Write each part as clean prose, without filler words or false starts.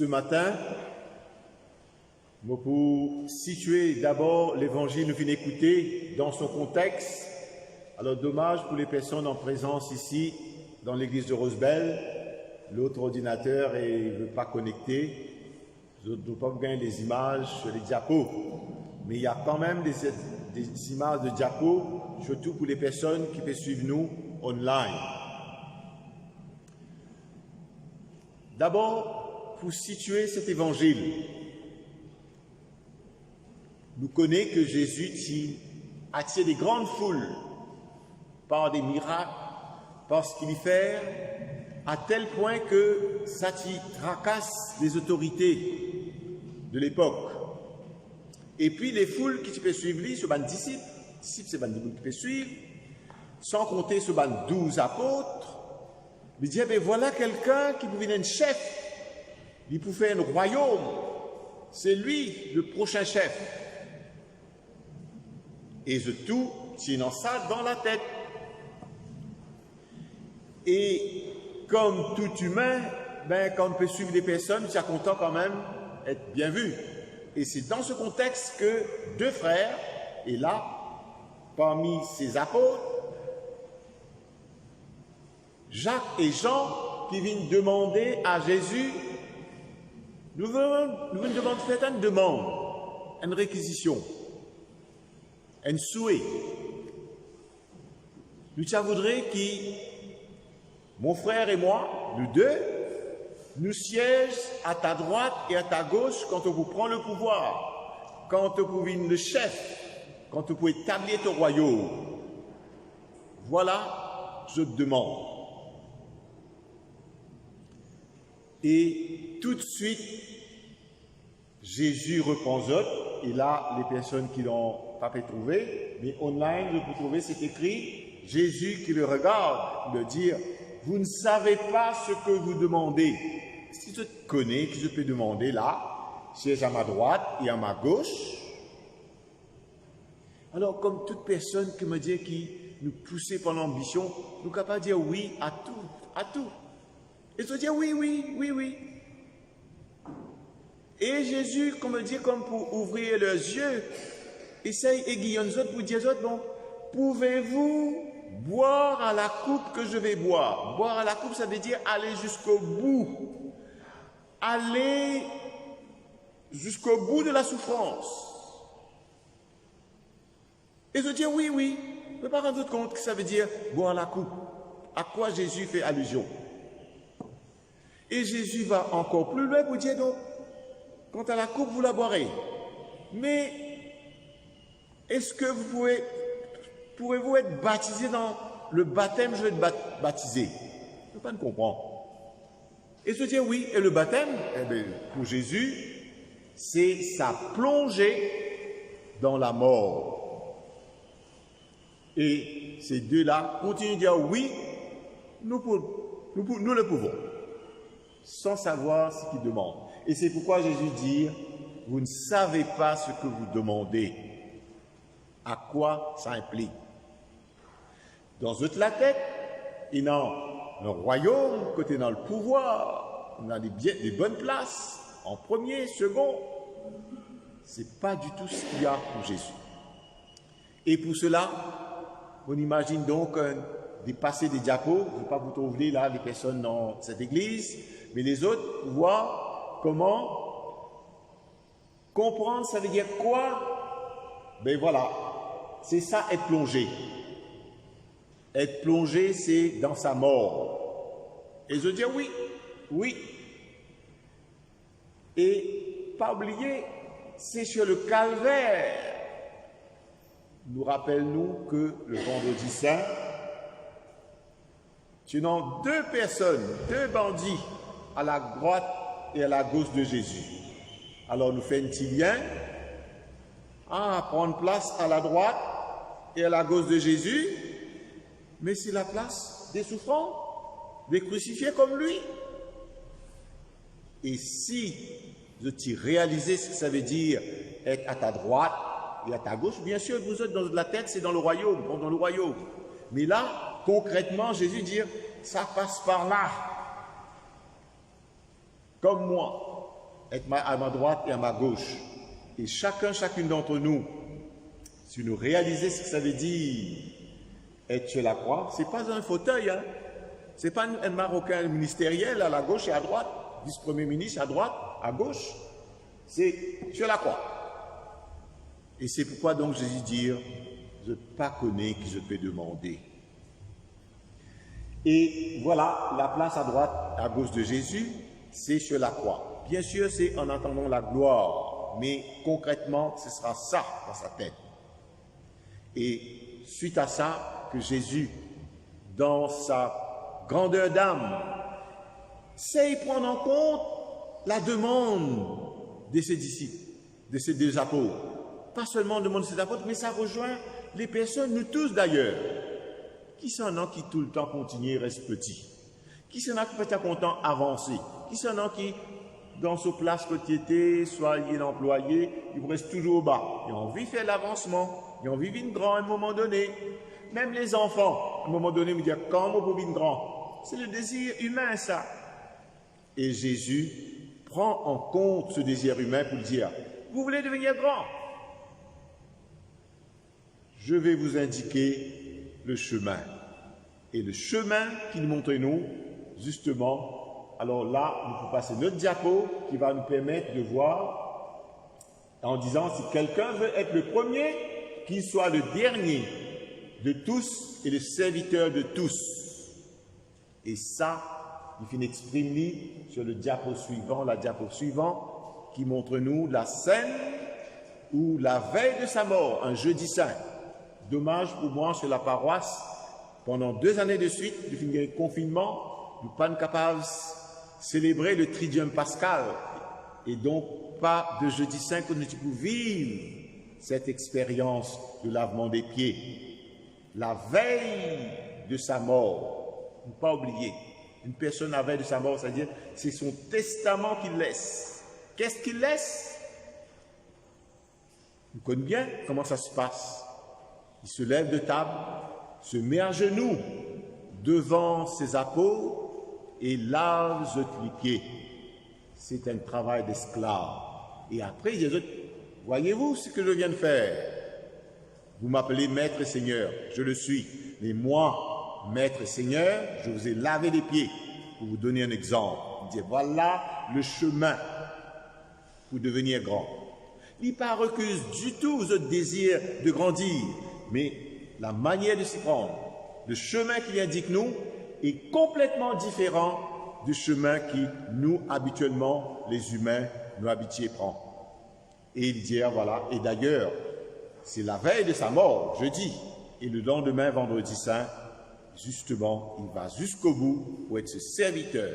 Ce matin, pour situer d'abord l'évangile, nous venons écouter dans son contexte. Alors, dommage pour les personnes en présence ici, dans l'église de Rosebel, l'autre ordinateur ne veut pas connecter. Je ne dois pas gagner les images sur les diapos. Mais il y a quand même des images de diapos, surtout pour les personnes qui peuvent suivre nous online. D'abord, pour situer cet évangile, nous connaissons que Jésus attire des grandes foules par des miracles, par ce qu'il y fait, à tel point que ça tracasse les autorités de l'époque. Et puis les foules qui peuvent suivre lui, ce ban disciples, c'est ban qui peuvent suivre, sans compter ce ban 12 apôtres, il dit, ben voilà quelqu'un qui pouvait être un chef, il pouvait faire un royaume, c'est lui le prochain chef. Et je tout tiens ça dans la tête. Et comme tout humain, quand on peut suivre des personnes, tu es content quand même d'être bien vu. Et c'est dans ce contexte que deux frères, et là, parmi ces apôtres, Jacques et Jean, qui viennent demander à Jésus, nous venons demander une demande, une réquisition, un souhait. Nous voudrions que mon frère et moi, nous deux, nous sièges à ta droite et à ta gauche quand on vous prend le pouvoir, quand on vous devient le chef, quand on peut établir ton royaume. Voilà, je te demande. Et tout de suite, Jésus reprend eux, et là, les personnes qui l'ont pas pu trouver, mais online, je peux trouver, c'est écrit, Jésus qui le regarde, le dire, vous ne savez pas ce que vous demandez. Si je te connais, que je peux demander là, siège à ma droite et à ma gauche. Alors, comme toute personne qui me dit qui nous poussait par l'ambition, nous sommes capables de dire oui à tout, à tout. Et se dire oui, oui, oui, oui. Et Jésus, comme me dit, comme pour ouvrir leurs yeux, essaye aiguillonne les autres pour dire aux autres, bon, pouvez-vous boire à la coupe que je vais boire? Boire à la coupe, ça veut dire aller jusqu'au bout. Aller jusqu'au bout de la souffrance. Et se dire oui, oui. Ne pas rendre compte que ça veut dire boire à la coupe. À quoi Jésus fait allusion? Et Jésus va encore plus loin pour dire donc, quant à la coupe, vous la boirez. Mais est-ce que pourrez-vous être baptisé dans le baptême, je vais être baptisé? Je ne peux pas comprendre. Et se dire oui, et le baptême, pour Jésus, c'est sa plongée dans la mort. Et ces deux-là continuent de dire oui, nous le pouvons, sans savoir ce qu'ils demandent. Et c'est pourquoi Jésus dit, vous ne savez pas ce que vous demandez. À quoi ça implique? Dans toute la tête, et dans le royaume, côté dans le pouvoir, on a des bonnes places, en premier, second. Ce n'est pas du tout ce qu'il y a pour Jésus. Et pour cela, on imagine donc dépasser des diapos. Je ne vais pas vous trouver là les personnes dans cette église, mais les autres, pour voir comment comprendre, ça veut dire quoi? Ben voilà, c'est ça être plongé. Être plongé, c'est dans sa mort. Et je dis oui, oui. Et pas oublier, c'est sur le calvaire. Nous rappelons que le vendredi saint, tu as deux personnes, deux bandits à la droite et à la gauche de Jésus. Alors nous faisons un petit lien à prendre place à la droite et à la gauche de Jésus, mais c'est la place des souffrants, des crucifiés comme lui. Et si tu réalisais ce que ça veut dire être à ta droite et à ta gauche, bien sûr, vous êtes dans la tête, c'est dans le royaume, dans le royaume. Mais là, concrètement, Jésus dit, ça passe par là. Comme moi. être à ma droite et à ma gauche. Et chacune d'entre nous, si nous réalisons ce que ça veut dire être sur la croix, ce n'est pas un fauteuil, hein? Ce n'est pas un Marocain ministériel à la gauche et à droite, vice-premier ministre à droite, à gauche. C'est sur la croix. Et c'est pourquoi donc Jésus dit, je ne pas connais qui je peux demander. Et voilà, la place à droite, à gauche de Jésus, c'est sur la croix. Bien sûr, c'est en attendant la gloire, mais concrètement, ce sera ça dans sa tête. Et suite à ça, que Jésus, dans sa grandeur d'âme, sait prendre en compte la demande de ses disciples, de ses deux apôtres. Pas seulement la demande de ses apôtres, mais ça rejoint les personnes, nous tous d'ailleurs. Qui s'en a qui tout le temps continue et reste petit? Qui s'en a qui peut être content avancer? Qui s'en a qui, dans sa place quotidienne, soit il est employé, il reste toujours au bas? Il a envie de faire l'avancement, il a envie de vivre grand à un moment donné. Même les enfants, à un moment donné, me disent quand on peut vivre grand? C'est le désir humain, ça. Et Jésus prend en compte ce désir humain pour dire, vous voulez devenir grand? Je vais vous indiquer le chemin. Et le chemin qu'il montre nous, justement, alors là, nous pouvons passer notre diapo qui va nous permettre de voir, en disant, si quelqu'un veut être le premier, qu'il soit le dernier de tous et le serviteur de tous. Et ça, il finit exprimer sur le diapo suivant, la diapo suivante, qui montre nous la scène où la veille de sa mort, un jeudi saint, dommage pour moi sur la paroisse, pendant 2 années de suite, du fin confinement, nous ne sommes pas capables de célébrer le Triduum pascal et donc pas de jeudi saint que nous pouvons vivre cette expérience de lavement des pieds. La veille de sa mort, ne pas oublier, une personne la veille de sa mort, c'est-à-dire c'est son testament qu'il laisse. Qu'est-ce qu'il laisse? On connaît bien comment ça se passe. Il se lève de table, se met à genoux devant ses apôtres et lave les pieds. C'est un travail d'esclave. Et après, il dit, voyez-vous ce que je viens de faire? Vous m'appelez Maître et Seigneur, je le suis. Mais moi, Maître et Seigneur, je vous ai lavé les pieds pour vous donner un exemple. Il dit, voilà le chemin pour devenir grand. Il ne recuse du tout votre désir de grandir, mais la manière de s'y prendre, le chemin qu'il indique nous, est complètement différent du chemin qui nous, habituellement, les humains, nous habitués prendre. Et il dit, voilà, et d'ailleurs, c'est la veille de sa mort, jeudi, et le lendemain, vendredi saint, justement, il va jusqu'au bout pour être ce serviteur.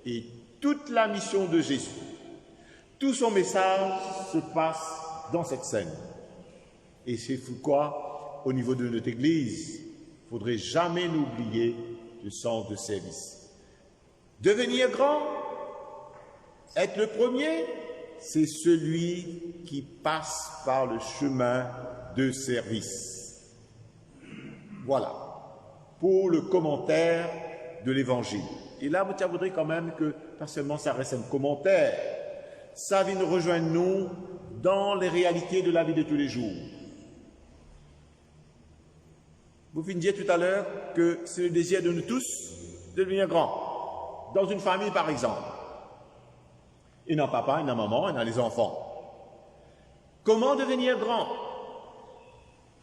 Et toute la mission de Jésus, tout son message se passe dans cette scène. Et c'est pourquoi, au niveau de notre Église, il ne faudrait jamais nous oublier le sens de service. Devenir grand, être le premier, c'est celui qui passe par le chemin de service. Voilà, pour le commentaire de l'Évangile. Et là, je voudrais quand même que, pas seulement ça reste un commentaire, ça vient nous rejoindre nous dans les réalités de la vie de tous les jours. Vous disiez tout à l'heure que c'est le désir de nous tous de devenir grands. Dans une famille, par exemple. Il y a un papa, il y a une maman, il y a les enfants. Comment devenir grand?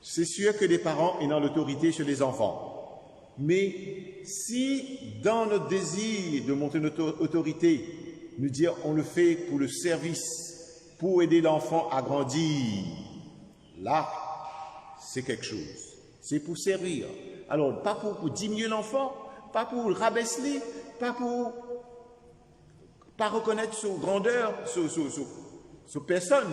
C'est sûr que les parents ont l'autorité sur les enfants. Mais si, dans notre désir de montrer notre autorité, nous dire on le fait pour le service, pour aider l'enfant à grandir, là, c'est quelque chose. C'est pour servir. Alors, pas pour diminuer l'enfant, pas pour le rabaisser, pas pour pas reconnaître sa grandeur, sa personne.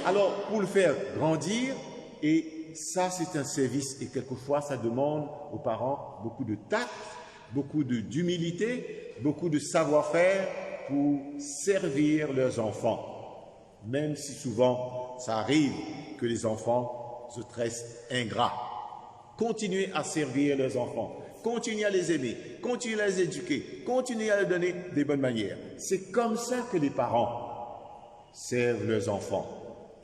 Alors, pour le faire grandir, et ça, c'est un service. Et quelquefois, ça demande aux parents beaucoup de tact, beaucoup d'humilité, beaucoup de savoir-faire pour servir leurs enfants. Même si souvent, ça arrive que les enfants se restent ingrats. Continuez à servir leurs enfants, continuez à les aimer, continuez à les éduquer, continuez à leur donner des bonnes manières. C'est comme ça que les parents servent leurs enfants.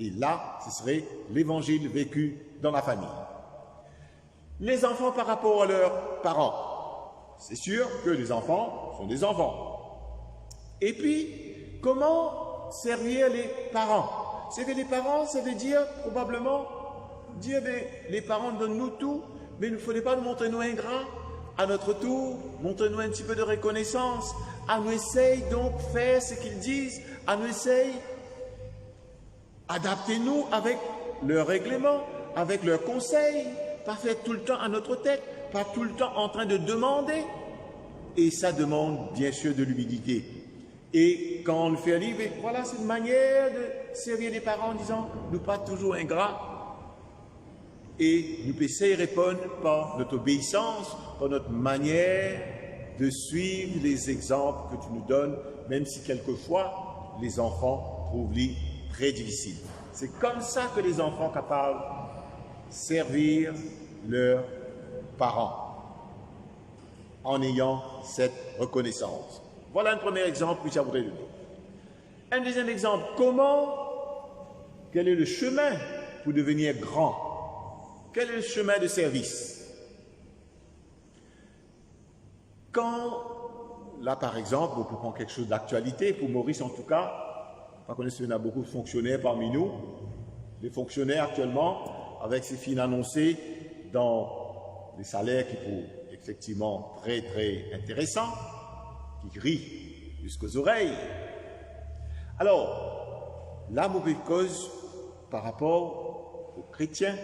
Et là, ce serait l'évangile vécu dans la famille. Les enfants par rapport à leurs parents. C'est sûr que les enfants sont des enfants. Et puis, comment servir les parents? Servir les parents, ça veut dire probablement dire, mais les parents donnent-nous tout, mais il ne faudrait pas nous montrer nous ingrats. À notre tour, montrez-nous un petit peu de reconnaissance. À nous essayer donc faire ce qu'ils disent. À nous essayer adaptez-nous avec leurs règlements, avec leurs conseils. Pas faire tout le temps à notre tête, pas tout le temps en train de demander. Et ça demande bien sûr de l'humilité. Et quand on le fait arriver, voilà, c'est une manière de servir les parents en disant, nous pas toujours ingrats. Et nous pouvons essayer de répondre par notre obéissance, par notre manière de suivre les exemples que tu nous donnes, même si quelquefois les enfants trouvent-les très difficiles. C'est comme ça que les enfants sont capables de servir leurs parents, en ayant cette reconnaissance. Voilà un premier exemple que je voudrais donner. Un deuxième exemple, quel est le chemin pour devenir grand? Quel est le chemin de service? Quand, là par exemple, on peut prendre quelque chose d'actualité, pour Maurice en tout cas, pas connaître qu'il y a beaucoup de fonctionnaires parmi nous, les fonctionnaires actuellement, avec ces fins annoncées dans les salaires qui sont effectivement très très intéressants, qui rient jusqu'aux oreilles. Alors, la mauvaise cause par rapport aux chrétiens,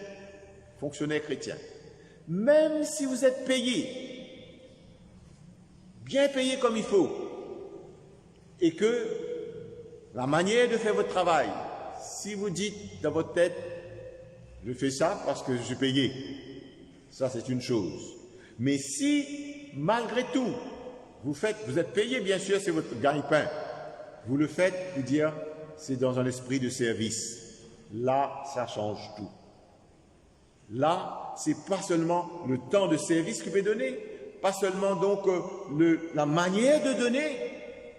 fonctionnaires chrétiens. Même si vous êtes payé, bien payé comme il faut, et que la manière de faire votre travail, si vous dites dans votre tête, je fais ça parce que je suis payé, ça c'est une chose. Mais si, malgré tout, vous êtes payé, bien sûr, c'est votre gagne-pain, vous le faites, vous dire, c'est dans un esprit de service. Là, ça change tout. Là, c'est pas seulement le temps de service que vous pouvez donner, pas seulement donc la manière de donner,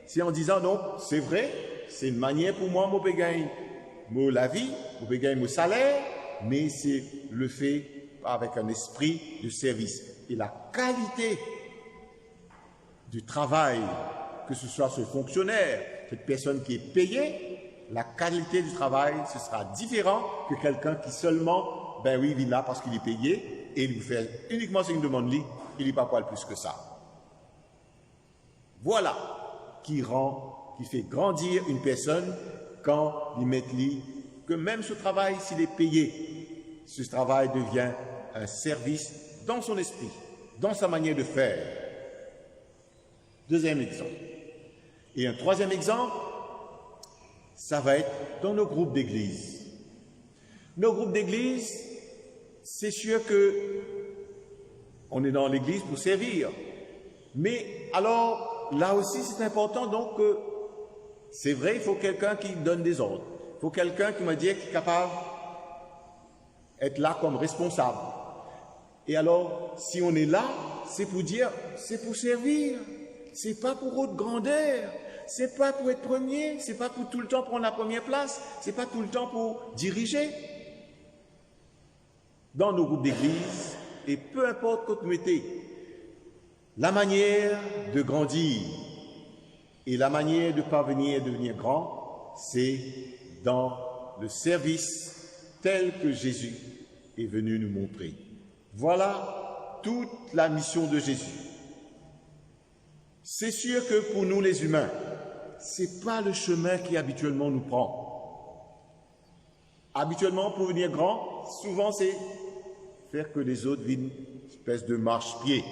c'est en disant donc, c'est vrai, c'est une manière pour moi, je peux gagner la vie, je peux gagner mon salaire, mais c'est le fait avec un esprit de service. Et la qualité du travail, que ce soit ce fonctionnaire, cette personne qui est payée, la qualité du travail, ce sera différent que quelqu'un qui seulement, ben oui, il vit là parce qu'il est payé et il vous fait uniquement ce qu'il demande lui, il n'est pas quoi plus que ça. Voilà qui fait grandir une personne quand il met lui, que même ce travail, s'il est payé, ce travail devient un service dans son esprit, dans sa manière de faire. Deuxième exemple. Et un troisième exemple, ça va être dans nos groupes d'église. Nos groupes d'église, c'est sûr que on est dans l'église pour servir. Mais alors, là aussi, c'est important, donc, c'est vrai, il faut quelqu'un qui donne des ordres. Il faut quelqu'un qui m'a dit qui est capable d'être là comme responsable. Et alors, si on est là, c'est pour dire, c'est pour servir. C'est pas pour haute grandeur. C'est pas pour être premier. C'est pas pour tout le temps prendre la première place. C'est pas tout le temps pour diriger. Dans nos groupes d'église, et peu importe quoi nous mettez, la manière de grandir et la manière de parvenir à devenir grand, c'est dans le service tel que Jésus est venu nous montrer. Voilà toute la mission de Jésus. C'est sûr que pour nous les humains, ce n'est pas le chemin qui habituellement nous prend. Habituellement, pour devenir grand, souvent c'est faire que les autres vivent une espèce de marche-pied.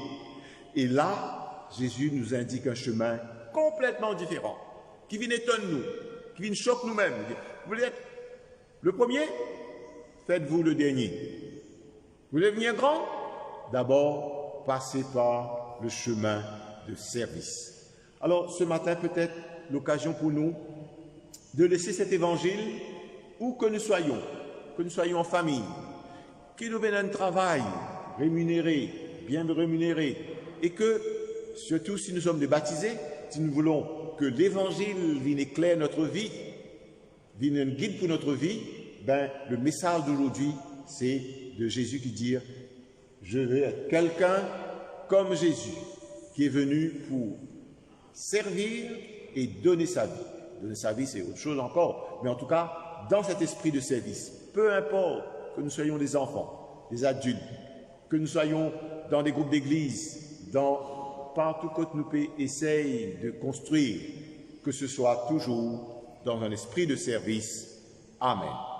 Et là, Jésus nous indique un chemin complètement différent, qui vient étonner nous, qui vient choquer nous-mêmes. Vous voulez être le premier? Faites-vous le dernier. Vous voulez devenir grand? D'abord, passez par le chemin de service. Alors, ce matin, peut-être l'occasion pour nous de laisser cet évangile où que nous soyons en famille, qu'il nous vienne un travail rémunéré, bien rémunéré, et que, surtout si nous sommes des baptisés, si nous voulons que l'évangile vienne éclairer notre vie, vienne un guide pour notre vie, ben, le message d'aujourd'hui, c'est de Jésus qui dit « Je veux être quelqu'un comme Jésus, qui est venu pour servir et donner sa vie. » Donner sa vie, c'est autre chose encore, mais en tout cas, dans cet esprit de service, peu importe que nous soyons des enfants, des adultes, que nous soyons dans des groupes d'église, partout que nous essayons de construire, que ce soit toujours dans un esprit de service. Amen.